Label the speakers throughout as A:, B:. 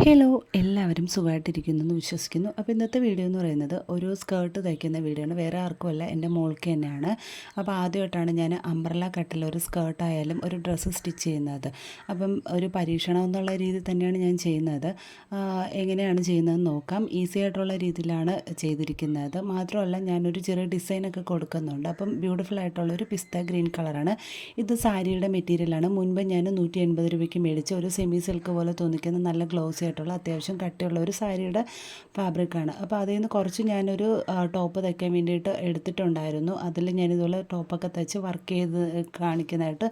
A: Hello, എല്ലാവരും സുഖമായിട്ടിരിക്കുന്നു എന്ന് വിശ്വസിക്കുന്നു. അപ്പോൾ ഇന്നത്തെ വീഡിയോ എന്ന് പറയുന്നത് ഒരു സ്കേർട്ട് തയ്ക്കുന്ന വീഡിയോ ആണ്. വേറെ ആർക്കുമല്ല, എൻ്റെ മോൾക്ക് തന്നെയാണ്. അപ്പോൾ ആദ്യമായിട്ടാണ് ഞാൻ അംബ്രല്ല കട്ടിൽ ഒരു സ്കേർട്ടായാലും ഒരു ഡ്രസ്സ് സ്റ്റിച്ച് ചെയ്യുന്നത്. അപ്പം ഒരു പരീക്ഷണം എന്നുള്ള രീതിയിൽ തന്നെയാണ് ഞാൻ ചെയ്യുന്നത്. എങ്ങനെയാണ് ചെയ്യുന്നതെന്ന് നോക്കാം. ഈസി ആയിട്ടുള്ള രീതിയിലാണ് ചെയ്തിരിക്കുന്നത്. മാത്രമല്ല ഞാനൊരു ചെറിയ ഡിസൈനൊക്കെ കൊടുക്കുന്നുണ്ട്. അപ്പം ബ്യൂട്ടിഫുൾ ആയിട്ടുള്ളൊരു പിസ്ത ഗ്രീൻ കളറാണ്. ഇത് സാരിയുടെ മെറ്റീരിയലാണ്. മുൻപ് ഞാൻ 180 രൂപയ്ക്ക് മേടിച്ച ഒരു സെമി സിൽക്ക് പോലെ തോന്നിക്കുന്ന നല്ല ഗ്ലോസി ആയിട്ടുള്ള അത്യാവശ്യം കട്ടിയുള്ള ഒരു സാരിയുടെ ഫാബ്രിക്കാണ്. അപ്പോൾ അതിൽ നിന്ന് കുറച്ച് ഞാനൊരു ടോപ്പ് തയ്ക്കാൻ വേണ്ടിയിട്ട് എടുത്തിട്ടുണ്ടായിരുന്നു. അതിൽ ഞാനിതുപോലെ ടോപ്പൊക്കെ തയ്ച്ച് വർക്ക് ചെയ്ത് കാണിക്കുന്നതായിട്ട്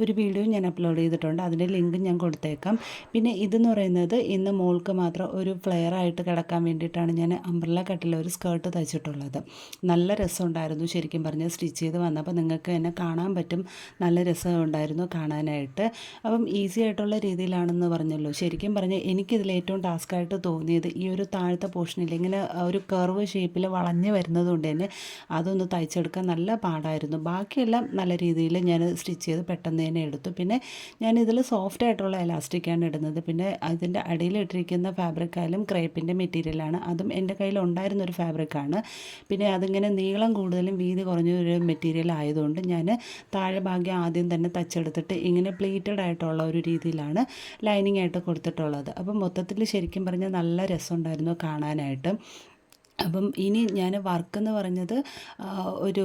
A: ഒരു വീഡിയോ ഞാൻ അപ്ലോഡ് ചെയ്തിട്ടുണ്ട്. അതിൻ്റെ ലിങ്ക് ഞാൻ കൊടുത്തേക്കാം. പിന്നെ ഇതെന്ന് പറയുന്നത് ഇന്ന് മോൾക്ക് മാത്രം ഒരു ഫ്ലെയർ ആയിട്ട് കിടക്കാൻ വേണ്ടിയിട്ടാണ് ഞാൻ അംബ്രല്ല കട്ടിൽ ഒരു സ്കേർട്ട് തയ്ച്ചിട്ടുള്ളത്. നല്ല രസമുണ്ടായിരുന്നു ശരിക്കും പറഞ്ഞാൽ. സ്റ്റിച്ച് ചെയ്ത് വന്നപ്പോൾ നിങ്ങൾക്ക് എന്നെ കാണാൻ പറ്റും. നല്ല രസമുണ്ടായിരുന്നു കാണാനായിട്ട്. അപ്പം ഈസി ആയിട്ടുള്ള രീതിയിലാണെന്ന് പറഞ്ഞല്ലോ. ശരിക്കും പറഞ്ഞാൽ എനിക്കിതിൽ ഏറ്റവും ടാസ്ക്കായിട്ട് തോന്നിയത് ഈ ഒരു താഴത്തെ പോർഷനിൽ ഇങ്ങനെ ഒരു കർവ് ഷേപ്പിൽ വളഞ്ഞ് വരുന്നത് കൊണ്ട് തന്നെ അതൊന്ന് തയ്ച്ചെടുക്കാൻ നല്ല പാടായിരുന്നു. ബാക്കിയെല്ലാം നല്ല രീതിയിൽ ഞാൻ സ്റ്റിച്ച് ചെയ്ത് പെട്ടെന്ന് തന്നെ എടുത്തു. പിന്നെ ഞാനിതിൽ സോഫ്റ്റ് ആയിട്ടുള്ള എലാസ്റ്റിക്കാണ് ഇടുന്നത്. പിന്നെ അതിൻ്റെ അടിയിലിട്ടിരിക്കുന്ന ഫാബ്രിക്കായാലും ക്രേപ്പിൻ്റെ മെറ്റീരിയലാണ്. അതും എൻ്റെ കയ്യിലുണ്ടായിരുന്നൊരു ഫാബ്രിക്കാണ്. പിന്നെ അതിങ്ങനെ നീളം കൂടുതലും വീതി കുറഞ്ഞൊരു മെറ്റീരിയൽ ആയതുകൊണ്ട് ഞാൻ താഴെ ഭാഗ്യം ആദ്യം തന്നെ തയ്ച്ചെടുത്തിട്ട് ഇങ്ങനെ പ്ലീറ്റഡ് ആയിട്ടുള്ള ഒരു രീതിയിലാണ് ലൈനിങ് ആയിട്ട് കൊടുത്തിട്ടുള്ളത്. അപ്പം മൊത്തത്തിൽ ശരിക്കും പറഞ്ഞാൽ നല്ല രസമുണ്ടായിരുന്നു കാണാനായിട്ട്. അപ്പം ഇനി ഞാൻ വർക്കെന്ന് പറഞ്ഞത് ഒരു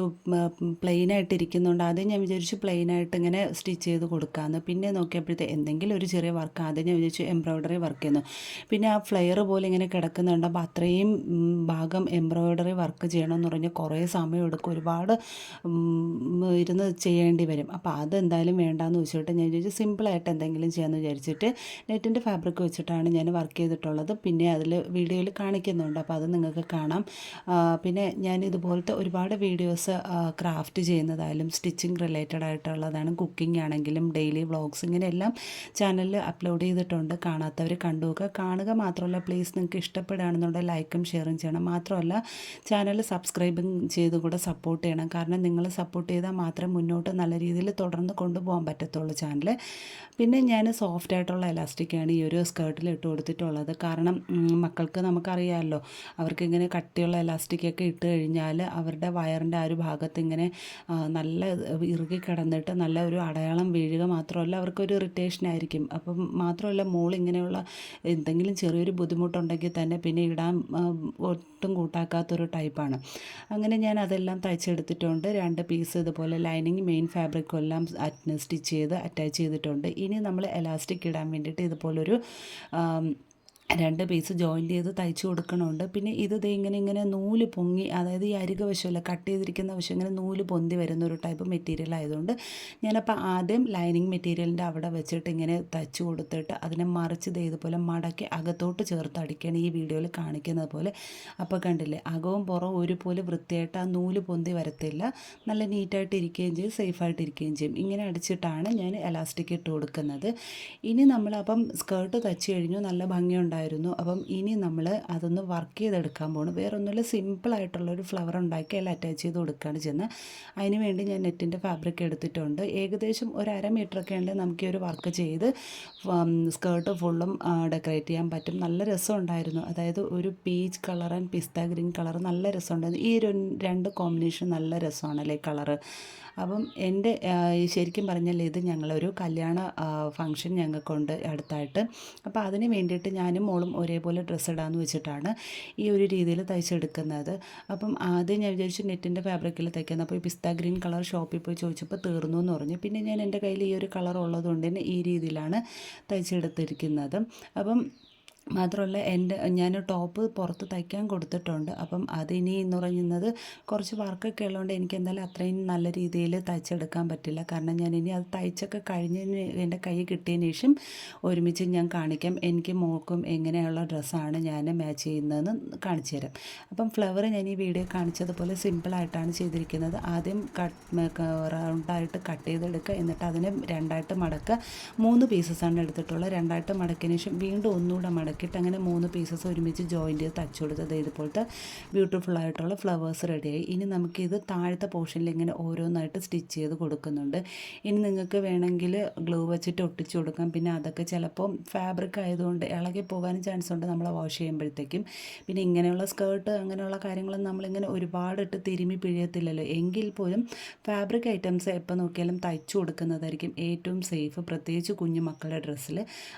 A: പ്ലെയിനായിട്ടിരിക്കുന്നുണ്ട്. ആദ്യം ഞാൻ വിചാരിച്ചു പ്ലെയിനായിട്ട് ഇങ്ങനെ സ്റ്റിച്ച് ചെയ്ത് കൊടുക്കാമെന്ന്. പിന്നെ നോക്കിയപ്പോഴത്തെ എന്തെങ്കിലും ഒരു ചെറിയ വർക്ക് ആദ്യം ഞാൻ വിചാരിച്ചു എംബ്രോയ്ഡറി വർക്ക് ചെയ്യുന്നു. പിന്നെ ആ ഫ്ലെയർ പോലെ ഇങ്ങനെ കിടക്കുന്നുണ്ട്. അപ്പോൾ അത്രയും ഭാഗം എംബ്രോയ്ഡറി വർക്ക് ചെയ്യണമെന്ന് പറഞ്ഞാൽ കുറേ സമയം എടുക്കും, ഒരുപാട് ഇരുന്ന് ചെയ്യേണ്ടി വരും. അപ്പോൾ അതെന്തായാലും വേണ്ടാന്ന് വെച്ചിട്ട് ഞാൻ വിചാരിച്ചു സിമ്പിളായിട്ട് എന്തെങ്കിലും ചെയ്യാമെന്ന് വിചാരിച്ചിട്ട് നെറ്റിൻ്റെ ഫാബ്രിക് വെച്ചിട്ടാണ് ഞാൻ വർക്ക് ചെയ്തിട്ടുള്ളത്. പിന്നെ അതിൽ വീഡിയോയിൽ കാണിക്കുന്നുണ്ട്, അപ്പോൾ അത് നിങ്ങൾക്ക് കാണാം. പിന്നെ ഞാൻ ഇതുപോലത്തെ ഒരുപാട് വീഡിയോസ് ക്രാഫ്റ്റ് ചെയ്യുന്നതായാലും സ്റ്റിച്ചിങ് റിലേറ്റഡ് ആയിട്ടുള്ളതാണ്, കുക്കിംഗ് ആണെങ്കിലും ഡെയിലി വ്ളോഗ്സ് ഇങ്ങനെയെല്ലാം ചാനലിൽ അപ്ലോഡ് ചെയ്തിട്ടുണ്ട്. കാണാത്തവർ കണ്ടുനോക്കുക. കാണുക മാത്രമല്ല, പ്ലീസ് നിങ്ങൾക്ക് ഇഷ്ടപ്പെടുകയാണെന്നുണ്ടെങ്കിൽ ലൈക്കും ഷെയറും ചെയ്യണം. മാത്രമല്ല ചാനൽ സബ്സ്ക്രൈബും ചെയ്ത് കൂടെ സപ്പോർട്ട് ചെയ്യണം. കാരണം നിങ്ങൾ സപ്പോർട്ട് ചെയ്താൽ മാത്രമേ മുന്നോട്ട് നല്ല രീതിയിൽ തുടർന്ന് കൊണ്ടുപോകാൻ പറ്റത്തുള്ളൂ ചാനൽ. പിന്നെ ഞാൻ സോഫ്റ്റ് ആയിട്ടുള്ള എലാസ്റ്റിക്കാണ് ഈ ഒരു സ്കേർട്ടിൽ ഇട്ട് കൊടുത്തിട്ടുള്ളത്. കാരണം മക്കൾക്ക് നമുക്കറിയാമല്ലോ, അവർക്കിങ്ങനെ കട്ടിയുള്ള എലാസ്റ്റിക്കൊക്കെ ഇട്ട് കഴിഞ്ഞാൽ അവരുടെ വയറിൻ്റെ ആ ഒരു ഭാഗത്ത് ഇങ്ങനെ നല്ല ഇറുകി കിടന്നിട്ട് നല്ല ഒരു അടയാളം വീഴുക മാത്രമല്ല അവർക്കൊരു ഇറിറ്റേഷൻ ആയിരിക്കും. അപ്പം മാത്രമല്ല മോളിങ്ങനെയുള്ള എന്തെങ്കിലും ചെറിയൊരു ബുദ്ധിമുട്ടുണ്ടെങ്കിൽ തന്നെ പിന്നെ ഇടാൻ ഒട്ടും കൂട്ടാക്കാത്തൊരു ടൈപ്പാണ്. അങ്ങനെ ഞാൻ അതെല്ലാം തയ്ച്ചെടുത്തിട്ടുണ്ട്. 2 പീസ് ഇതുപോലെ ലൈനിങ് മെയിൻ ഫാബ്രിക്കും എല്ലാം സ്റ്റിച്ച് ചെയ്ത് അറ്റാച്ച് ചെയ്തിട്ടുണ്ട്. ഇനി നമ്മൾ എലാസ്റ്റിക് ഇടാൻ വേണ്ടിയിട്ട് ഇതുപോലൊരു 2 പീസ് ജോയിൻ്റ് ചെയ്ത് തയ്ച്ച് കൊടുക്കണമുണ്ട്. പിന്നെ ഇത് ഇങ്ങനെ നൂല് പൊങ്ങി, അതായത് ഈ അരിക വശമല്ല കട്ട് ചെയ്തിരിക്കുന്ന വശം ഇങ്ങനെ നൂല് പൊന്തി വരുന്ന ഒരു ടൈപ്പ് മെറ്റീരിയൽ ആയതുകൊണ്ട് ഞാനപ്പോൾ ആദ്യം ലൈനിങ് മെറ്റീരിയലിൻ്റെ അവിടെ വെച്ചിട്ട് ഇങ്ങനെ തയ്ച്ച് കൊടുത്തിട്ട് അതിനെ മറിച്ച് ഇതുപോലെ മടക്കി അകത്തോട്ട് ചേർത്ത് അടിക്കുകയാണ് ഈ വീഡിയോയിൽ കാണിക്കുന്നത് പോലെ. അപ്പോൾ കണ്ടില്ലേ, അകവും പുറവും ഒരുപോലെ വൃത്തിയായിട്ട് ആ നൂല് പൊന്തി വരത്തില്ല, നല്ല നീറ്റായിട്ട് ഇരിക്കുകയും ചെയ്യും, സേഫായിട്ട് ഇരിക്കുകയും ചെയ്യും. ഇങ്ങനെ അടിച്ചിട്ടാണ് ഞാൻ എലാസ്റ്റിക് ഇട്ട് കൊടുക്കുന്നത്. ഇനി നമ്മളപ്പം സ്കേർട്ട് തയ്ച്ച് കഴിഞ്ഞു, നല്ല ഭംഗിയുണ്ടായിരുന്നു. അപ്പം ഇനി നമ്മൾ അതൊന്ന് വർക്ക് ചെയ്തെടുക്കാൻ പോകണം. വേറൊന്നുമില്ല, സിമ്പിളായിട്ടുള്ളൊരു ഫ്ലവർ ഉണ്ടാക്കി അതിൽ അറ്റാച്ച് ചെയ്ത് കൊടുക്കുകയാണ് ചെയ്യുന്നത്. അതിന് വേണ്ടി ഞാൻ നെറ്റിൻ്റെ ഫാബ്രിക് എടുത്തിട്ടുണ്ട്. ഏകദേശം ഒരു 1/2 മീറ്ററൊക്കെ ഉണ്ടെങ്കിൽ നമുക്ക് ഈ ഒരു വർക്ക് ചെയ്ത് സ്കേർട്ട് ഫുള്ളും ഡെക്കറേറ്റ് ചെയ്യാൻ പറ്റും. നല്ല രസമുണ്ടായിരുന്നു. അതായത് ഒരു peach colour and pista green colour നല്ല രസമുണ്ടായിരുന്നു. ഈ 2 കോമ്പിനേഷൻ നല്ല രസമാണല്ലേ കളറ്. അപ്പം എൻ്റെ ശരിക്കും പറഞ്ഞാൽ ഇത് ഞങ്ങളൊരു കല്യാണ ഫംഗ്ഷൻ ഞങ്ങൾക്കുണ്ട് അടുത്തായിട്ട്. അപ്പോൾ അതിന് വേണ്ടിയിട്ട് ഞാനും മോളും ഒരേപോലെ ഡ്രസ്സ് ഇടാമെന്ന് വെച്ചിട്ടാണ് ഈ ഒരു രീതിയിൽ തയ്ച്ചെടുക്കുന്നത്. അപ്പം ആദ്യം ഞാൻ വിചാരിച്ചു നെറ്റിൻ്റെ ഫാബ്രിക്കിൽ തയ്ക്കുന്നത്. അപ്പോൾ ഈ പിസ്ത ഗ്രീൻ കളർ ഷോപ്പിൽ പോയി ചോദിച്ചപ്പോൾ തീർന്നു എന്ന് പറഞ്ഞു. പിന്നെ ഞാൻ എൻ്റെ കയ്യിൽ ഈ ഒരു കളർ ഉള്ളതുകൊണ്ട് തന്നെ ഈ രീതിയിലാണ് തയ്ച്ചെടുത്തിരിക്കുന്നത്. അപ്പം മാത്രമല്ല ഞാൻ ടോപ്പ് പുറത്ത് തയ്ക്കാൻ കൊടുത്തിട്ടുണ്ട്. അപ്പം അതിനി എന്ന് പറയുന്നത് കുറച്ച് വർക്കൊക്കെ ഉള്ളതുകൊണ്ട് എനിക്ക് എന്തായാലും അത്രയും നല്ല രീതിയിൽ തയ്ച്ചെടുക്കാൻ പറ്റില്ല. കാരണം ഞാനിനി അത് തയ്ച്ചൊക്കെ കഴിഞ്ഞതിന് എൻ്റെ കൈ കിട്ടിയതിന് ശേഷം ഒരുമിച്ച് ഞാൻ കാണിക്കാം എനിക്ക് മോൾക്കും എങ്ങനെയുള്ള ഡ്രസ്സാണ് ഞാൻ മാച്ച് ചെയ്യുന്നതെന്ന് കാണിച്ചു തരാം. അപ്പം ഫ്ലവർ ഞാൻ ഈ വീഡിയോ കാണിച്ചതുപോലെ സിമ്പിളായിട്ടാണ് ചെയ്തിരിക്കുന്നത്. ആദ്യം റൗണ്ടായിട്ട് കട്ട് ചെയ്തെടുക്കുക, എന്നിട്ട് അതിനെ 2ആയിട്ട് മടക്കുക. 3 പീസസാണ് എടുത്തിട്ടുള്ളത്. 2ആയിട്ട് മടക്കിയതിന് ശേഷം വീണ്ടും ഒന്നുകൂടെ മടക്കുക, ആക്കിയിട്ട് അങ്ങനെ 3 പീസസ് ഒരുമിച്ച് ജോയിൻ്റ് ചെയ്ത് തച്ചു കൊടുത്തത് ഇതുപോലത്തെ ബ്യൂട്ടിഫുൾ ആയിട്ടുള്ള ഫ്ലവേഴ്സ് റെഡിയായി. ഇനി നമുക്കിത് താഴത്തെ പോർഷനിൽ ഇങ്ങനെ ഓരോന്നായിട്ട് സ്റ്റിച്ച് ചെയ്ത് കൊടുക്കുന്നുണ്ട്. ഇനി നിങ്ങൾക്ക് വേണമെങ്കിൽ ഗ്ലൂ വെച്ചിട്ട് ഒട്ടിച്ച് കൊടുക്കാം. പിന്നെ അതൊക്കെ ചിലപ്പം ഫാബ്രിക് ആയതുകൊണ്ട് ഇളകി പോകാനും ചാൻസ് ഉണ്ട് നമ്മൾ വാഷ് ചെയ്യുമ്പോഴത്തേക്കും. പിന്നെ ഇങ്ങനെയുള്ള സ്കേർട്ട് അങ്ങനെയുള്ള കാര്യങ്ങളൊന്നും നമ്മളിങ്ങനെ ഒരുപാടിട്ട് തിരുമ്മി പിഴിയത്തില്ലല്ലോ. എങ്കിൽ പോലും ഫാബ്രിക് ഐറ്റംസ് എപ്പോൾ നോക്കിയാലും തയ്ച്ചു കൊടുക്കുന്നതായിരിക്കും ഏറ്റവും സേഫ്, പ്രത്യേകിച്ച് കുഞ്ഞു മക്കളുടെ ഡ്രസ്സിൽ.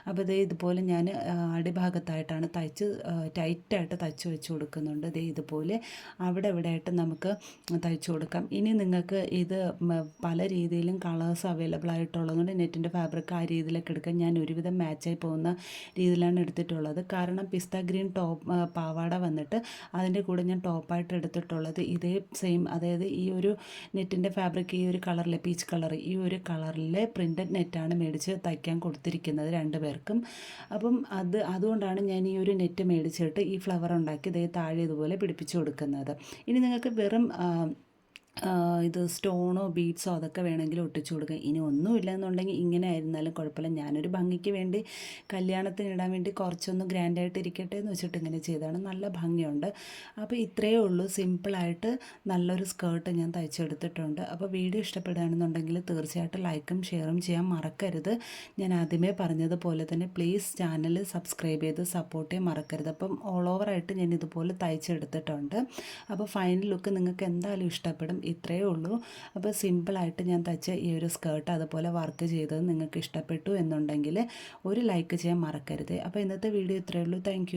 A: അപ്പോൾ ഇതുപോലെ ഞാൻ അടിഭാഗത്തായിട്ടാണ് ടൈറ്റായിട്ട് തയ്ച്ച് വെച്ച് കൊടുക്കുന്നുണ്ട്. ഇതുപോലെ അവിടെ ഇവിടെ ആയിട്ട് നമുക്ക് തയ്ച്ചു കൊടുക്കാം. ഇനി നിങ്ങൾക്ക് ഇത് പല രീതിയിലും കളേഴ്സ് അവൈലബിൾ ആയിട്ടുള്ളതുകൊണ്ട് നെറ്റിൻ്റെ ഫാബ്രിക് ആ രീതിയിലൊക്കെ എടുക്കാൻ ഞാൻ ഒരുവിധം മാച്ചായി പോകുന്ന രീതിയിലാണ് എടുത്തിട്ടുള്ളത്. കാരണം പിസ്ത ഗ്രീൻ പാവാട വന്നിട്ട് അതിൻ്റെ കൂടെ ഞാൻ ടോപ്പായിട്ട് എടുത്തിട്ടുള്ളത് ഇതേ സെയിം, അതായത് ഈ ഒരു നെറ്റിൻ്റെ ഫാബ്രിക് ഈ ഒരു കളറിലെ പീച്ച് കളർ, ഈ ഒരു കളറിലെ പ്രിൻറ്റഡ് നെറ്റാണ് മേടിച്ച് തയ്ക്കാൻ കൊടുത്തിരിക്കുന്നത് 2 പേർക്കും. അപ്പം അതുകൊണ്ടാണ് ഞാൻ ഈ ഒരു നെറ്റ് മേടിച്ചിട്ട് ഈ ഫ്ലവർ ഉണ്ടാക്കി താഴെ ഇതുപോലെ പിടിപ്പിച്ച് കൊടുക്കുന്നത്. ഇനി നിങ്ങൾക്ക് വെറും ഇത് സ്റ്റോണോ ബീഡ്സോ അതൊക്കെ വേണമെങ്കിൽ ഒട്ടിച്ചു കൊടുക്കാം. ഇനി ഒന്നുമില്ല എന്നുണ്ടെങ്കിൽ ഇങ്ങനെ ആയിരുന്നാലും കുഴപ്പമില്ല. ഞാനൊരു ഭംഗിക്ക് വേണ്ടി കല്യാണത്തിന് ഇടാൻ വേണ്ടി കുറച്ചൊന്ന് ഗ്രാൻഡായിട്ട് ഇരിക്കട്ടെ എന്ന് വെച്ചിട്ട് ഇങ്ങനെ ചെയ്തതാണ്. നല്ല ഭംഗിയുണ്ട്. അപ്പോൾ ഇത്രയേ ഉള്ളൂ, സിമ്പിളായിട്ട് നല്ലൊരു സ്കേർട്ട് ഞാൻ തയ്ച്ചെടുത്തിട്ടുണ്ട്. അപ്പോൾ വീഡിയോ ഇഷ്ടപ്പെടുകയാണെന്നുണ്ടെങ്കിൽ തീർച്ചയായിട്ടും ലൈക്കും ഷെയറും ചെയ്യാൻ മറക്കരുത്. ഞാൻ ആദ്യമേ പറഞ്ഞതുപോലെ തന്നെ പ്ലീസ് ചാനൽ സബ്സ്ക്രൈബ് ചെയ്ത് സപ്പോർട്ട് ചെയ്യാൻ മറക്കരുത്. അപ്പം ഓൾ ഓവറായിട്ട് ഞാൻ ഇതുപോലെ തയ്ച്ചെടുത്തിട്ടുണ്ട്. അപ്പോൾ ഫൈനൽ ലുക്ക് നിങ്ങൾക്ക് എന്തായാലും ഇഷ്ടപ്പെടും. ഇത്രയേ ഉള്ളൂ. അപ്പോൾ സിമ്പിളായിട്ട് ഞാൻ തയ്ച്ച ഈ ഒരു സ്കേർട്ട് അതുപോലെ വർക്ക് ചെയ്തത് നിങ്ങൾക്ക് ഇഷ്ടപ്പെട്ടു എന്നുണ്ടെങ്കിൽ ഒരു ലൈക്ക് ചെയ്യാൻ മറക്കരുത്. അപ്പോൾ ഇന്നത്തെ വീഡിയോ ഇത്രയേ ഉള്ളൂ. താങ്ക്